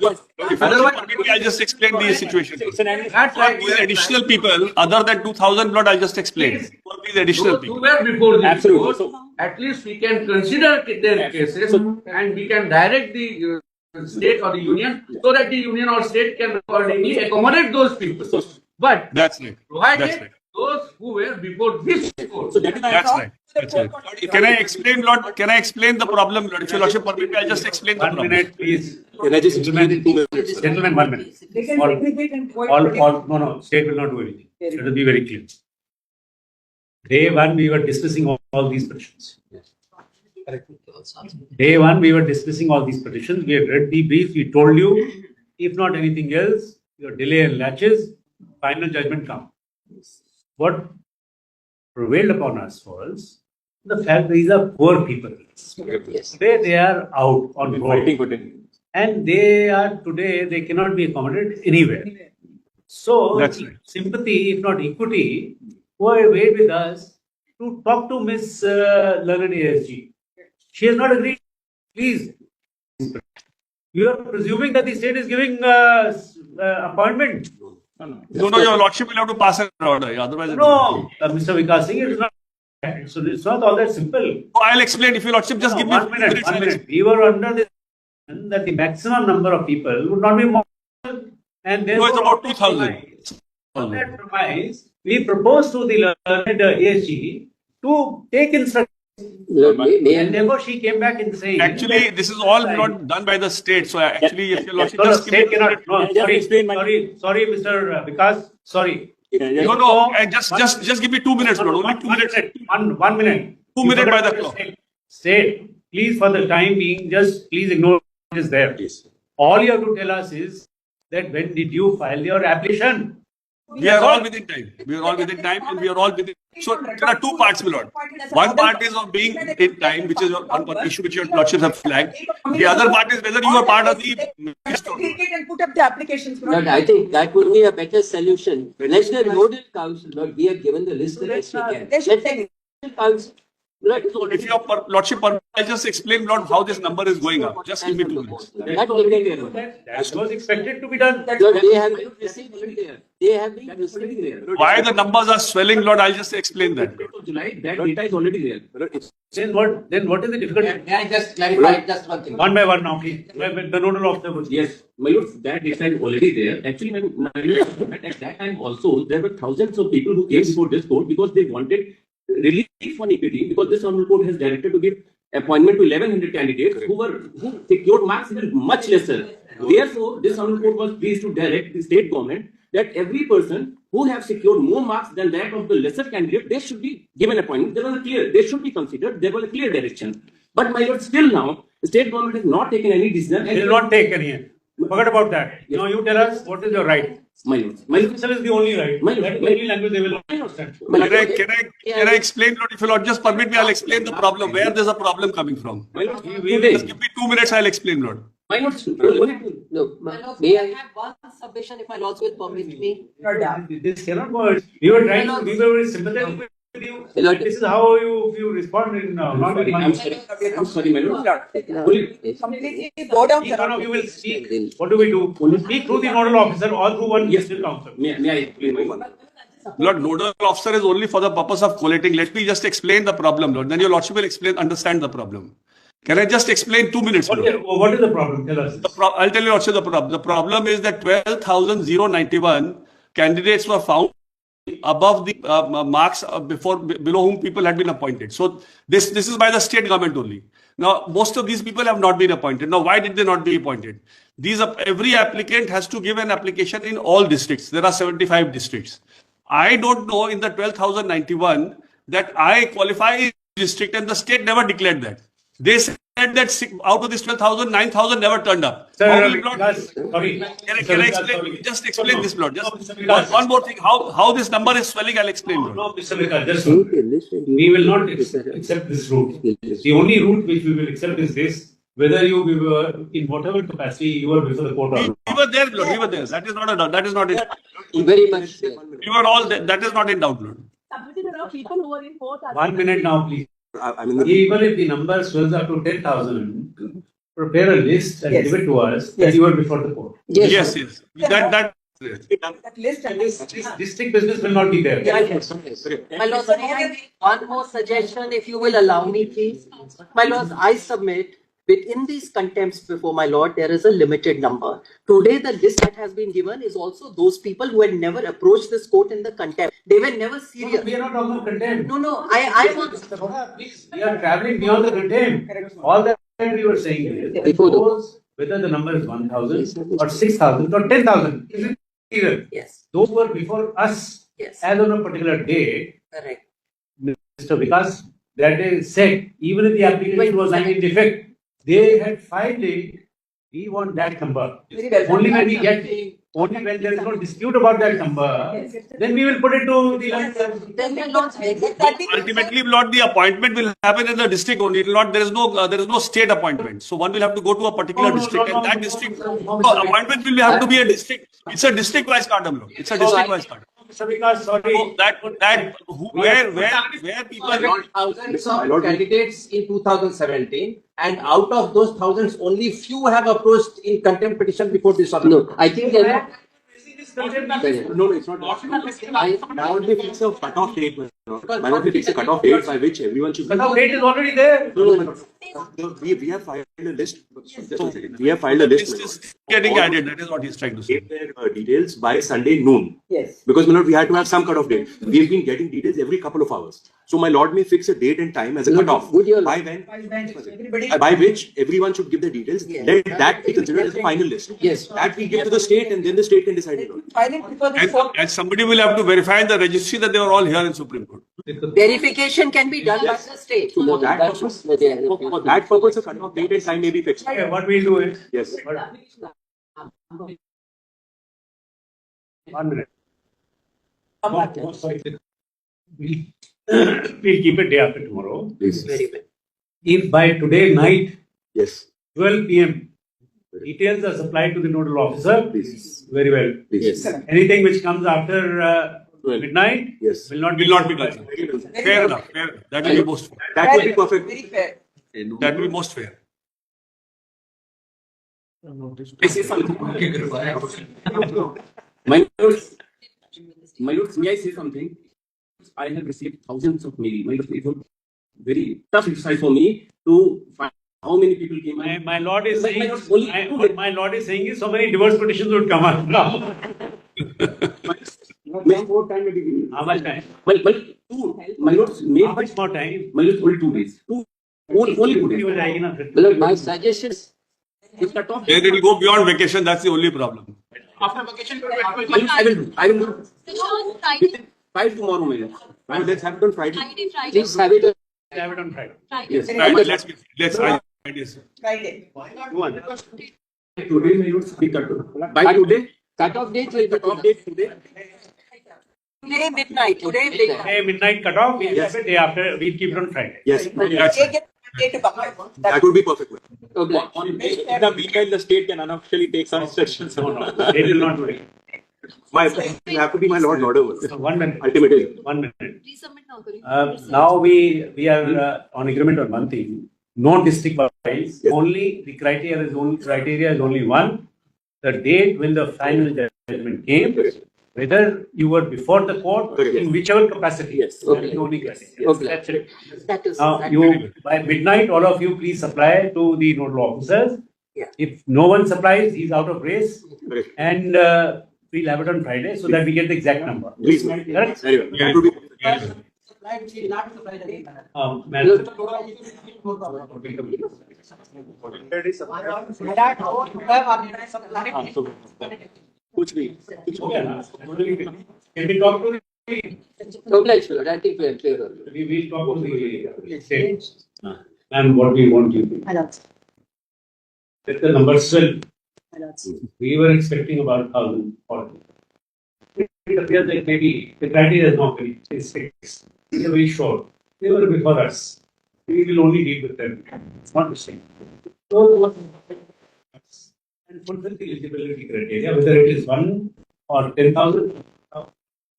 If I'll just explain the situation. For these additional people, other than 2,000 blood, I'll just explain. For these additional people. Who were before this? Absolutely. So, at least we can consider their cases and we can direct the state or the union so that the union or state can accordingly accommodate those people. But That's right. provided those who were before this court. That's right. That's right. Can I explain, Lord? Can I explain the problem, Lord? If your Lordship permit me, I'll just explain the problem. 1 minute, please. Can I just explain in 2 minutes? Gentlemen, 1 minute. No, state will not do anything. Let us be very clear. Day one, we were discussing all these petitions. Day one, we were discussing all these petitions. We had read the brief. We told you, if not anything else, your delay and latches, final judgment come. What prevailed upon us was the fact these are poor people. They are out on board. And they are today, they cannot be accommodated anywhere. So, That's right. sympathy, if not equity, wait with us to talk to Miss Learned ASG. She has not agreed. Please. You are presuming that the state is giving appointment. No, your Lordship will have to pass an order. Otherwise, No, Mr. Vikas Singh, it is not. So it's not all that simple. I'll explain. If your Lordship just give me 1 minute. 1 minute. We were under the that the maximum number of people would not be more. And No, it's about 2,000. On that premise, we proposed to the learned ASG to take instruction. And therefore, she came back in saying. Actually, this is all not done by the state. So actually, if your Lordship just give me Sorry, Mr. Vikas. Sorry. No. Just give me 2 minutes, Lord. Only 2 minutes. 1 minute. 2 minutes by the clock. State, please, for the time being, just please ignore what is there. All you have to tell us is that when did you file your application? We are all within time. We are all within time, and we are all within. So there are two parts, my lord. One part is of being in time, which is one issue which your lordships have flagged. The other part is whether you are part of the. And put up the applications. But I think that would be a better solution. Let the nodal council, Lord, we have given the list of SK. Let the nodal council. If your lordship permit, I'll just explain, Lord, how this number is going up. Just give me 2 minutes. That was expected to be done. Lord, they have been receiving there. They have been receiving there. Why the numbers are swelling, Lord, I'll just explain that. July, that data is already there. Then what is the difficulty? May I just clarify just one thing? One by one now, please. The nodal officer was. Yes, my lord, that data is already there. Actually, at that time also, there were thousands of people who came before this court because they wanted relief on equity, because this honorable court has directed to give appointment to 1,100 candidates who secured marks even much lesser. Therefore, this honorable court was pleased to direct the state government that every person who have secured more marks than that of the lesser candidate, they should be given appointment. They should be considered. There was a clear direction. But my lord, still now, the state government has not taken any decision. They will not take any. Forget about that. Yes. Now you tell us what is your right. My lord. This is the only right. My lord. That is the only language they will not understand. Can I explain, Lord? If you Lord just permit me, I'll explain the problem. Where there's a problem coming from. My lord, just give me 2 minutes, I'll explain, Lord. My lord, no, May I have one submission if my lords will permit me? This cannot go. We were trying to be very sympathetic with you. This is how you respond in I'm sorry, my lord. Completely go down. Each one of you will speak. What do we do? Speak through the nodal officer or through one district council. May I explain my lord? Lord, nodal officer is only for the purpose of collating. Let me just explain the problem, Lord. Then your lordship will understand the problem. Can I just explain 2 minutes, Lord? What is the problem? Tell us. I'll tell you also the problem. The problem is that 12,091 candidates were found above the marks below whom people had been appointed. So this is by the state government only. Now, most of these people have not been appointed. Now, why did they not be appointed? Every applicant has to give an application in all districts. There are 75 districts. I don't know in the 12,091 that I qualify in district, and the state never declared that. They said that out of this 12,000, 9,000 never turned up. Sorry. Can I explain? Just explain this, Lord. Just one more thing. How this number is swelling, I'll explain, Lord. No, Mr. Vikas, just we will not accept this route. The only route which we will accept is this. Whether you were in whatever capacity you were before the court. We were there, Lord. We were there. That is not a doubt. That is not in. very much. We were all there. That is not in doubt, Lord. People who were in court. 1 minute now, please. Even if the number swells up to 10,000, prepare a list and give it to us that you were before the court. Yes, yes. That That list and This district business will not be there. My lords, may I make one more suggestion, if you will allow me, please? My lords, I submit within these contempts before my lord, there is a limited number. Today, the list that has been given is also those people who had never approached this court in the contempt. They were never serious. We are not talking about contempt. No, I want. Please, we are traveling beyond the contempt. All that we were saying is, Before the- those, whether the number is 1,000 or 6,000 or 10,000, isn't either. Yes, Those were before us yes, as on a particular day. correct. Mr. Vikas that day said, even if the application was lying in defect, they had filed it. We want that number. Very well. Only when we get, only when there is no dispute about that number, then we will put it to the. Then my lords, ultimately, Lord, the appointment will happen in the district only. It will not, there is no state appointment. So one will have to go to a particular district, and that district appointment will have to be a district. It's a district-wise cardam, Lord. It's a district-wise cardam. Mr. Vikas, sorry. So where people. Thousands of candidates in 2017, and out of those thousands, only few have approached in contempt petition before this. no, I think there are. No, it's not. Why don't we fix a cutoff date? Why don't we fix a cutoff date by which everyone should be? Cutoff date is already there. No. We have filed a list. We have filed a list. This is getting added. That is what he's trying to say. Gave their details by Sunday noon. Yes. Because, my lord, we had to have some cutoff date. We've been getting details every couple of hours. So, my lord may fix a date and time as a cutoff. Would you- By when? Everybody. By which everyone should give their details. Yes. Let that be considered as the final list. Yes. That we give to the state, and then the state can decide it on. Filing before the court. And somebody will have to verify in the registry that they were all here in Supreme Court. Verification can be done by the state. So, for that purpose, for that purpose, a cutoff date and time may be fixed. Okay, what we'll do is, Yes. 1 minute. Oh, sorry. We'll keep it day after tomorrow. Please. Very well. If by today night, Yes. 12 p.m., details are supplied to the nodal officer, Please. very well. Please. Anything which comes after 12. midnight Yes. will not Will not be done. Fair enough. Fair enough. That will be most fair. That would be perfect. Very fair. That will be most fair. I say something. My lords, may I say something? I have received thousands of mail. My lords, it was very tough exercise for me to find how many people came. My lord is saying, Only my lord is saying is so many divorce petitions would come up now. More time maybe given. How much time? My lords, How much more time? my lords, only 2 days. Only 2 days. हो जाएगी ना फिर. Well, my suggestion is It's cut off. Then it will go beyond vacation. That's the only problem. After vacation, I will do. Friday, 5 tomorrow, my lords. Let's have it on Friday. Friday. please have it. Have it on Friday. Yes. Right, let's ideas. Friday. Today, my lords, we cut off. By today, Cut-off date will be cut off date today. today midnight. Today midnight. Hey, midnight cutoff. We'll Yes. have it day after. We'll keep it on Friday. Yes. They get date to come out. That would be perfect. Okay. In the meanwhile, the state can unofficially take some instructions. No, no, they will not do it. You have to be my lord order. 1 minute. Ultimately. 1 minute. Please submit now, Karim. Now we are on agreement on one thing. No district wise. Yes. Only the criteria is only one. The date when the final judgment came. Whether you were before the court Correct. in whichever capacity. Yes. That is the only criteria. Okay. That's it. That is. Now, that- you, by midnight, all of you please supply to the nodal officers. Yeah. If no one supplies, he's out of race. Correct. And we'll have it on Friday so that we get the exact number. Please. Correct? Very well. That would be Madam. कुछ नहीं Okay, na? Can we talk to the, Obliged, Lord. I think we are clear. we will talk to the state. And what we want you to. Let the numbers swell. We were expecting about 1,040. It appears that maybe the criteria is not very fixed. They are very short. They were before us. We will only deal with them. It's not the same. So, and fulfill the eligibility criteria, whether it is 1 or 10,000,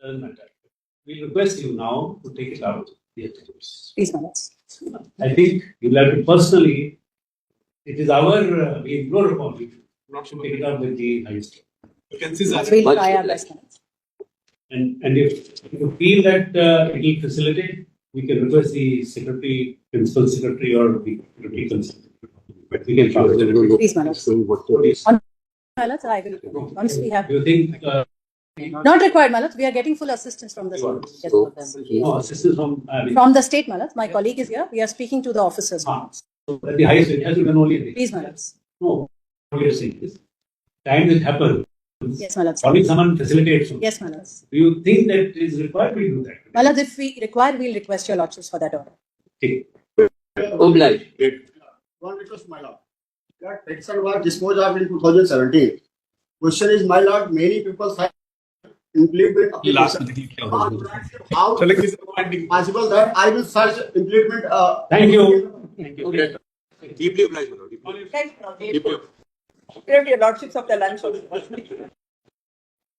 doesn't matter. We request you now to take it out. Please, Manoj. I think you'll have to personally It is our, we implore upon you to take it up with the highest. We'll try our best. And if you feel that it will facilitate, we can request the secretary, principal secretary, or the secretary consultant. But we can transfer. Please, Manoj. On Manoj, I will. Once we have. Do you think Not required, Manoj. We are getting full assistance from the state. no assistance from From the state, Manoj. My colleague is here. We are speaking to the officers. so at the highest, it has to be done only. Please, Manoj. No, what we are saying is, time will happen. Yes, Manoj. Calling someone facilitates. Yes, Manoj. Do you think that it is required? We do that. Manoj, if we require, we'll request your lordships for that order. Okay. Obliged. One request, my lord. That petition was disposed of in 2017. Question is, my lord, many people have implement application. How is it possible that I will search implement? Thank you. Thank you. Deeply obliged. Your lordships of the lunch.